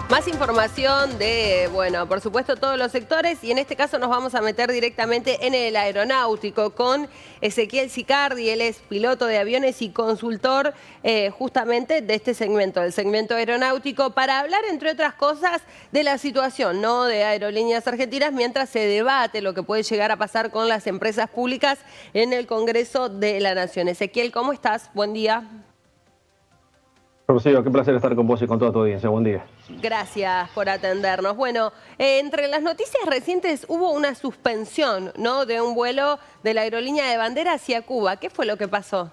Más información de, bueno, por supuesto todos los sectores y en este caso nos vamos a meter directamente en el aeronáutico con Ezequiel Sicardi. Él es piloto de aviones y consultor justamente de este segmento, del segmento aeronáutico, para hablar, entre otras cosas, de la situación, ¿no?, de Aerolíneas Argentinas mientras se debate lo que puede llegar a pasar con las empresas públicas en el Congreso de la Nación. Ezequiel, ¿cómo estás? Buen día. Rocío, qué placer estar con vos y con toda tu audiencia. Buen día. Gracias por atendernos. Bueno, entre las noticias recientes hubo una suspensión, ¿no?, de un vuelo de la aerolínea de bandera hacia Cuba. ¿Qué fue lo que pasó?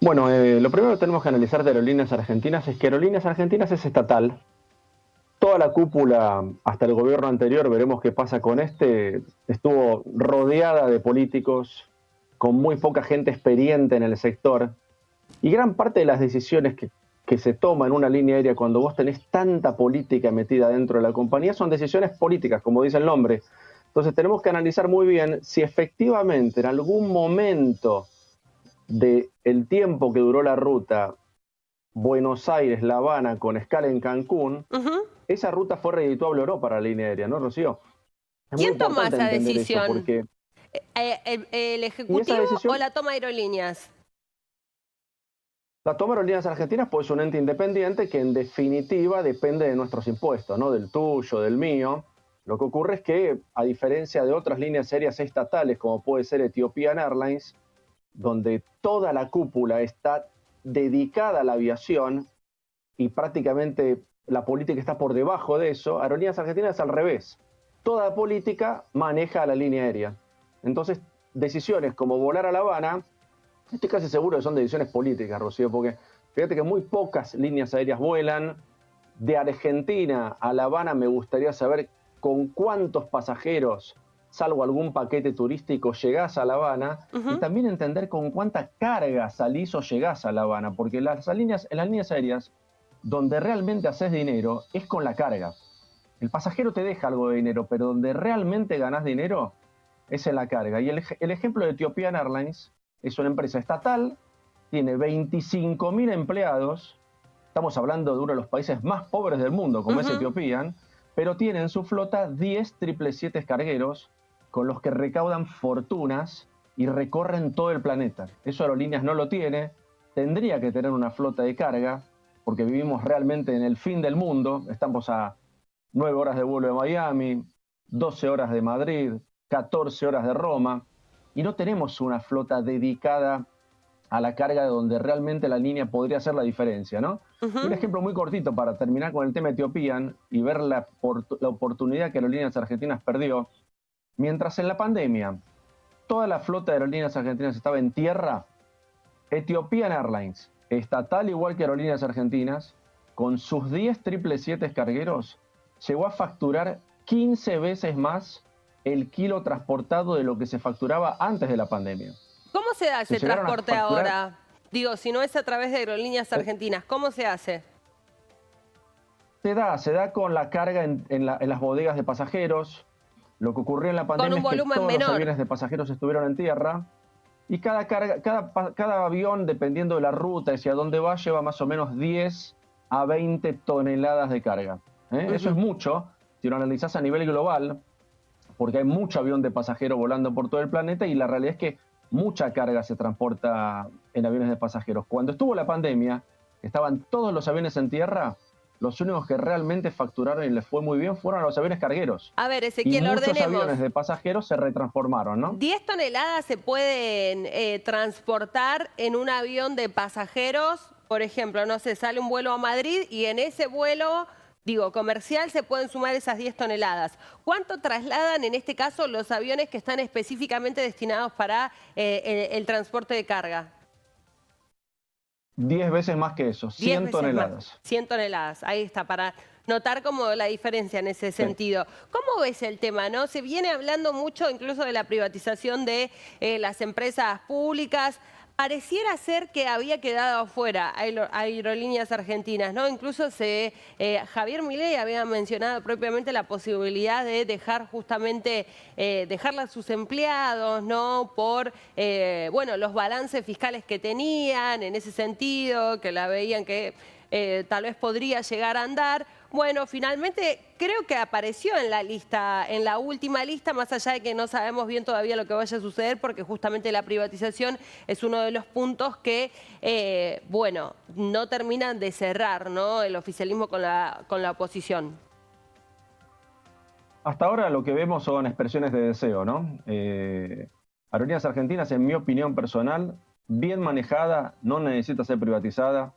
Bueno, lo primero que tenemos que analizar de Aerolíneas Argentinas es que Aerolíneas Argentinas es estatal. Toda la cúpula, hasta el gobierno anterior, veremos qué pasa con este, estuvo rodeada de políticos, con muy poca gente experiente en el sector. Y gran parte de las decisiones que se toman en una línea aérea cuando vos tenés tanta política metida dentro de la compañía son decisiones políticas, como dice el nombre. Entonces tenemos que analizar muy bien si efectivamente en algún momento del tiempo que duró la ruta Buenos Aires-La Habana con escala en Cancún, esa ruta fue redituable o no para la línea aérea, ¿no, Rocío? Es muy ¿Quién toma importante esa entender eso decisión? porque... ¿El Y esa Ejecutivo o decisión la toma Aerolíneas? la toma Aerolíneas Argentinas pues es un ente independiente que en definitiva depende de nuestros impuestos, ¿no? Del tuyo, del mío. Lo que ocurre es que, a diferencia de otras líneas aéreas estatales, como puede ser Ethiopian Airlines, donde toda la cúpula está dedicada a la aviación y prácticamente la política está por debajo de eso, Aerolíneas Argentinas es al revés. Toda política maneja a la línea aérea. Entonces, decisiones como volar a La Habana, estoy casi seguro que son decisiones políticas, Rocío, porque fíjate que muy pocas líneas aéreas vuelan. De Argentina a La Habana me gustaría saber con cuántos pasajeros, salvo algún paquete turístico, llegás a La Habana, y también entender con cuánta carga salís o llegás a La Habana, porque en las líneas aéreas donde realmente haces dinero es con la carga. El pasajero te deja algo de dinero, pero donde realmente ganás dinero es en la carga. Y el ejemplo de Ethiopian Airlines es una empresa estatal, tiene 25.000 empleados, estamos hablando de uno de los países más pobres del mundo, como es Ethiopian, pero tiene en su flota 10 777 cargueros con los que recaudan fortunas y recorren todo el planeta. Eso Aerolíneas no lo tiene, tendría que tener una flota de carga, porque vivimos realmente en el fin del mundo, estamos a 9 horas de vuelo de Miami, 12 horas de Madrid, 14 horas de Roma, y no tenemos una flota dedicada a la carga donde realmente la línea podría hacer la diferencia, ¿no? Y un ejemplo muy cortito para terminar con el tema Ethiopian y ver la oportunidad que Aerolíneas Argentinas perdió. Mientras en la pandemia toda la flota de Aerolíneas Argentinas estaba en tierra, Ethiopian Airlines, estatal igual que Aerolíneas Argentinas, con sus 10 777 cargueros, llegó a facturar 15 veces más el kilo transportado de lo que se facturaba antes de la pandemia. ¿Cómo se da ese Se llegaron a transporte facturar... ahora? Digo, si no es a través de Aerolíneas Argentinas, ¿cómo se hace? Se da con la carga en las bodegas de pasajeros. Lo que ocurrió en la Con pandemia un es que volumen todos los menor. aviones de pasajeros estuvieron en tierra y cada avión, dependiendo de la ruta y hacia dónde va, lleva más o menos 10 a 20 toneladas de carga. Eso es mucho si lo analizás a nivel global, porque hay mucho avión de pasajeros volando por todo el planeta y la realidad es que mucha carga se transporta en aviones de pasajeros. Cuando estuvo la pandemia, estaban todos los aviones en tierra, los únicos que realmente facturaron y les fue muy bien fueron los aviones cargueros. A ver, Y Ezequiel, muchos ordenemos. aviones de pasajeros se retransformaron, ¿no? 10 toneladas se pueden transportar en un avión de pasajeros. Por ejemplo, no sé, sale un vuelo a Madrid y en ese vuelo, digo, comercial, se pueden sumar esas 10 toneladas. ¿Cuánto trasladan en este caso los aviones que están específicamente destinados para el transporte de carga? 10 veces más que eso, 10 100 veces más, toneladas. 100 toneladas, ahí está, para notar como la diferencia en ese Sí. sentido. ¿Cómo ves el tema, no? Se viene hablando mucho incluso de la privatización de las empresas públicas. Pareciera ser que había quedado afuera Aerolíneas Argentinas, ¿no? Incluso Javier Milei había mencionado propiamente la posibilidad de dejar justamente, dejarla a sus empleados, ¿no? Por, bueno, los balances fiscales que tenían en ese sentido, que la veían que tal vez podría llegar a andar. Bueno, finalmente creo que apareció en la lista, en la última lista, más allá de que no sabemos bien todavía lo que vaya a suceder, porque justamente la privatización es uno de los puntos que, bueno, no terminan de cerrar, ¿no? El oficialismo con la oposición. Hasta ahora lo que vemos son expresiones de deseo, ¿no? Aerolíneas Argentinas, en mi opinión personal, bien manejada, no necesita ser privatizada.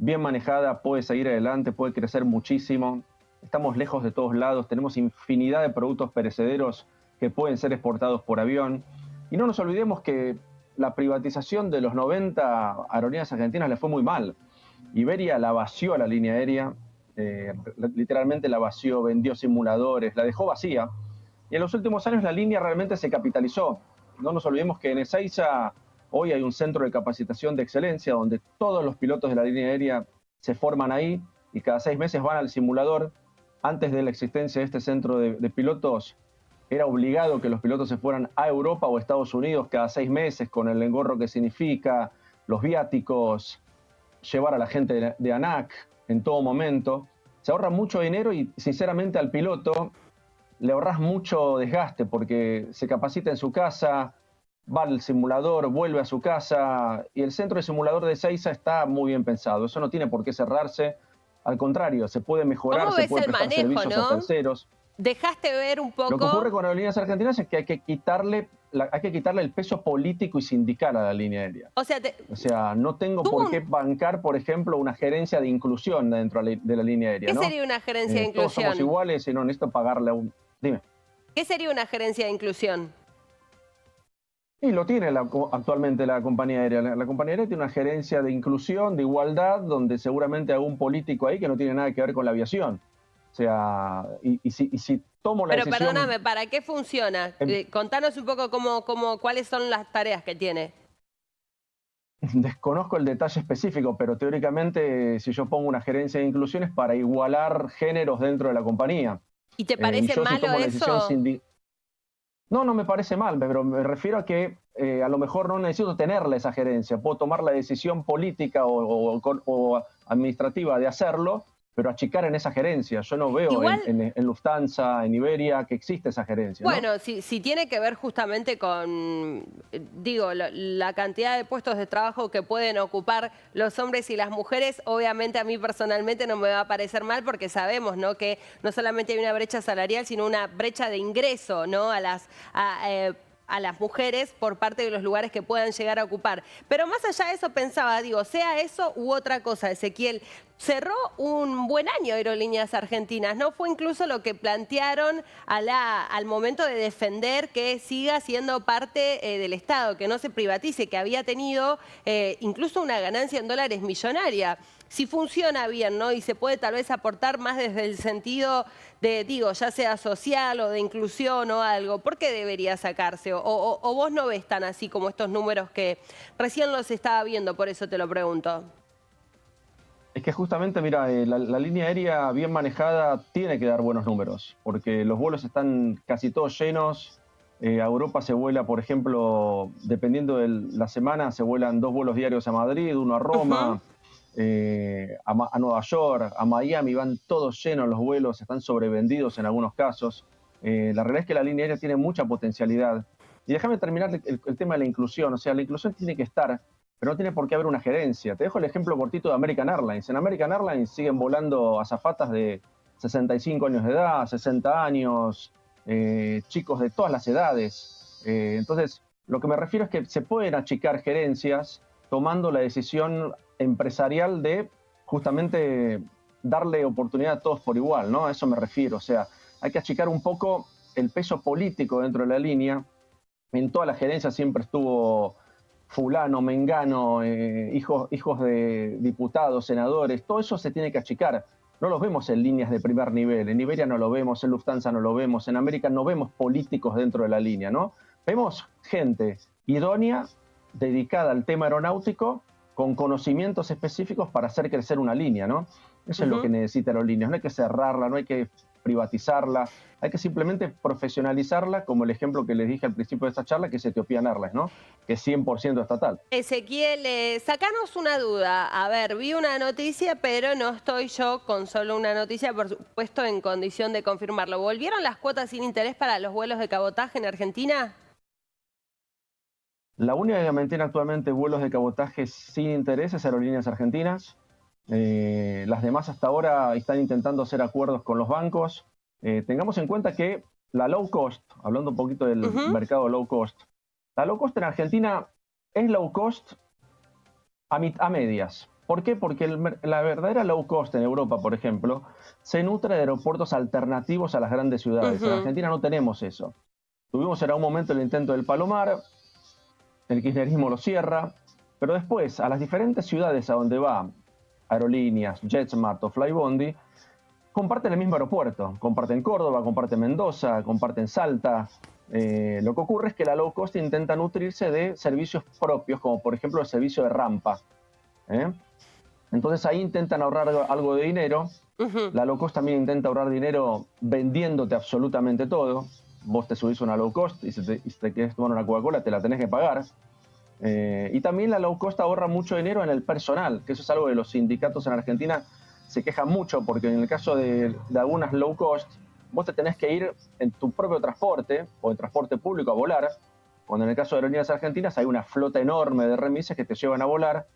Bien manejada, puede seguir adelante, puede crecer muchísimo. Estamos lejos de todos lados, tenemos infinidad de productos perecederos que pueden ser exportados por avión. Y no nos olvidemos que la privatización de los 90 a Aerolíneas Argentinas le fue muy mal. Iberia la vació a la línea aérea, literalmente la vació, vendió simuladores, la dejó vacía. Y en los últimos años la línea realmente se capitalizó. No nos olvidemos que en Ezeiza hoy hay un centro de capacitación de excelencia donde todos los pilotos de la línea aérea se forman ahí y cada 6 meses van al simulador. Antes de la existencia de este centro de pilotos, era obligado que los pilotos se fueran a Europa o Estados Unidos cada 6 meses con el engorro que significa, los viáticos, llevar a la gente de ANAC en todo momento. Se ahorra mucho dinero y sinceramente al piloto le ahorras mucho desgaste porque se capacita en su casa, va al simulador, vuelve a su casa y el centro de simulador de Ezeiza está muy bien pensado. Eso no tiene por qué cerrarse, al contrario, se puede mejorar, ¿Cómo se ves puede el prestar manejo, servicios a no? terceros. Dejaste ver un Lo que ocurre poco. con Aerolíneas Argentinas es que hay que quitarle el peso político y sindical a la línea aérea. O sea, O sea, no tengo tuvo por qué bancar, por ejemplo, una gerencia de inclusión dentro de la línea aérea, ¿qué ¿no? sería una gerencia de Todos somos inclusión? iguales y no necesito pagarle a un... Dime. ¿Qué sería una gerencia de inclusión? Y lo tiene actualmente la compañía aérea. La compañía aérea tiene una gerencia de inclusión, de igualdad, donde seguramente hay un político ahí que no tiene nada que ver con la aviación. O sea, y si tomo la Pero decisión, perdóname, ¿para qué funciona? em, Contanos un poco cuáles son las tareas que tiene. desconozco el detalle específico, pero teóricamente si yo pongo una gerencia de inclusión es para igualar géneros dentro de la compañía. ¿Y te Y parece yo si malo tomo la decisión eso? No, no me parece mal, pero me refiero a que a lo mejor no necesito tenerla esa gerencia. Puedo tomar la decisión política o administrativa de hacerlo, pero achicar en esa gerencia. Yo no veo Igual, en Lufthansa, en Iberia, que existe esa gerencia, ¿no? bueno, si tiene que ver justamente con, digo, la cantidad de puestos de trabajo que pueden ocupar los hombres y las mujeres, obviamente a mí personalmente no me va a parecer mal porque sabemos, ¿no?, que no solamente hay una brecha salarial, sino una brecha de ingreso, ¿no?, a las mujeres por parte de los lugares que puedan llegar a ocupar. Pero más allá de eso pensaba, digo, sea eso u otra cosa, Ezequiel, cerró un buen año Aerolíneas Argentinas, ¿no? Fue incluso lo que plantearon al momento de defender que siga siendo parte del Estado, que no se privatice, que había tenido incluso una ganancia en dólares millonaria. Si funciona bien, ¿no? Y se puede tal vez aportar más desde el sentido de, digo, ya sea social o de inclusión o algo, ¿por qué debería sacarse? O vos no ves tan así como estos números que recién los estaba viendo, por eso te lo pregunto. Es que justamente, mira, la línea aérea bien manejada tiene que dar buenos números, porque los vuelos están casi todos llenos. A Europa se vuela, por ejemplo, dependiendo de la semana, se vuelan 2 vuelos diarios a Madrid, uno a Ujú. Roma, a Nueva York, a Miami, van todos llenos los vuelos, están sobrevendidos en algunos casos. La realidad es que la línea aérea tiene mucha potencialidad. Y déjame terminar el tema de la inclusión, o sea, la inclusión tiene que estar, pero no tiene por qué haber una gerencia. Te dejo el ejemplo cortito de American Airlines. En American Airlines siguen volando azafatas de 65 años de edad, 60 años, chicos de todas las edades. Entonces, lo que me refiero es que se pueden achicar gerencias tomando la decisión empresarial de justamente darle oportunidad a todos por igual, ¿no? A eso me refiero. O sea, hay que achicar un poco el peso político dentro de la línea. En toda la gerencia siempre estuvo fulano, mengano, hijos de diputados, senadores, todo eso se tiene que achicar. No los vemos en líneas de primer nivel, en Iberia no lo vemos, en Lufthansa no lo vemos, en América no vemos políticos dentro de la línea, ¿no? Vemos gente idónea, dedicada al tema aeronáutico, con conocimientos específicos para hacer crecer una línea, ¿no? Eso es lo que Ujú. necesita Aerolíneas, no hay que cerrarla, no hay que privatizarla, hay que simplemente profesionalizarla, como el ejemplo que les dije al principio de esta charla, que es Ethiopian Airlines, ¿no? Que es 100% estatal. Ezequiel, sacanos una duda. A ver, vi una noticia, pero no estoy yo con solo una noticia, por supuesto, en condición de confirmarlo. ¿Volvieron las cuotas sin interés para los vuelos de cabotaje en Argentina? La única que mantiene actualmente vuelos de cabotaje sin interés es Aerolíneas Argentinas. Las demás hasta ahora están intentando hacer acuerdos con los bancos. Tengamos en cuenta que la low cost, hablando un poquito del Ujú. mercado low cost, la low cost en Argentina es low cost a medias. ¿Por qué? Porque la verdadera low cost en Europa, por ejemplo, se nutre de aeropuertos alternativos a las grandes ciudades. En Ujú. Argentina no tenemos eso. Tuvimos en algún momento el intento del Palomar, el kirchnerismo lo cierra, pero después a las diferentes ciudades a donde va Aerolíneas, JetSmart o Flybondi, comparten el mismo aeropuerto, comparten Córdoba, comparten Mendoza, comparten Salta. Lo que ocurre es que la low cost intenta nutrirse de servicios propios, como por ejemplo el servicio de rampa. ¿eh? Entonces ahí intentan ahorrar algo de dinero. Ujú. La low cost también intenta ahorrar dinero vendiéndote absolutamente todo. Vos te subís a una low cost y si te querés tomar una Coca-Cola te la tenés que pagar. Y también la low cost ahorra mucho dinero en el personal, que eso es algo de los sindicatos en Argentina se quejan mucho, porque en el caso de algunas low cost, vos te tenés que ir en tu propio transporte o en transporte público a volar, cuando en el caso de Aerolíneas Argentinas hay una flota enorme de remises que te llevan a volar,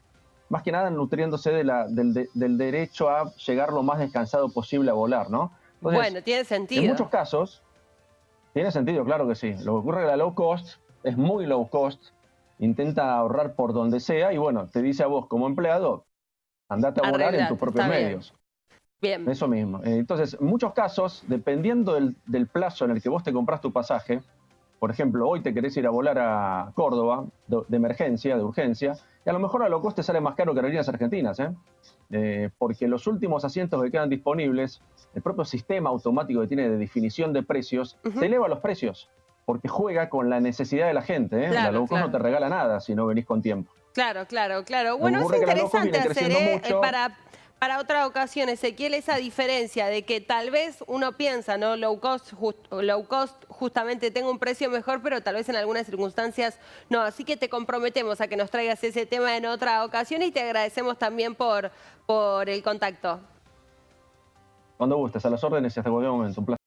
más que nada nutriéndose del derecho a llegar lo más descansado posible a volar, ¿no? Entonces, Bueno, tiene en sentido. muchos casos, tiene sentido, claro que sí. Lo que ocurre es que la low cost es muy low cost, intenta ahorrar por donde sea y bueno, te dice a vos como empleado, andate a volar en tus Arreglate, propios está bien. medios. Bien. Eso mismo. Entonces, en muchos casos, dependiendo del plazo en el que vos te compras tu pasaje, por ejemplo, hoy te querés ir a volar a Córdoba de emergencia, de urgencia, y a lo mejor a low cost te sale más caro que Aerolíneas Argentinas, porque los últimos asientos que quedan disponibles, el propio sistema automático que tiene de definición de precios, te Ujú. eleva los precios, porque juega con la necesidad de la gente. La Claro, low cost no te claro. regala nada si no venís con tiempo. Claro, claro, claro. Lo que Bueno, es ocurre es que la low cost interesante viene hacer creciendo mucho. para otra ocasión, Ezequiel, esa diferencia de que tal vez uno piensa, ¿no? Low cost justamente tenga un precio mejor, pero tal vez en algunas circunstancias no. Así que te comprometemos a que nos traigas ese tema en otra ocasión y te agradecemos también por el contacto. Cuando gustes, a las órdenes y hasta cualquier momento. Un placer.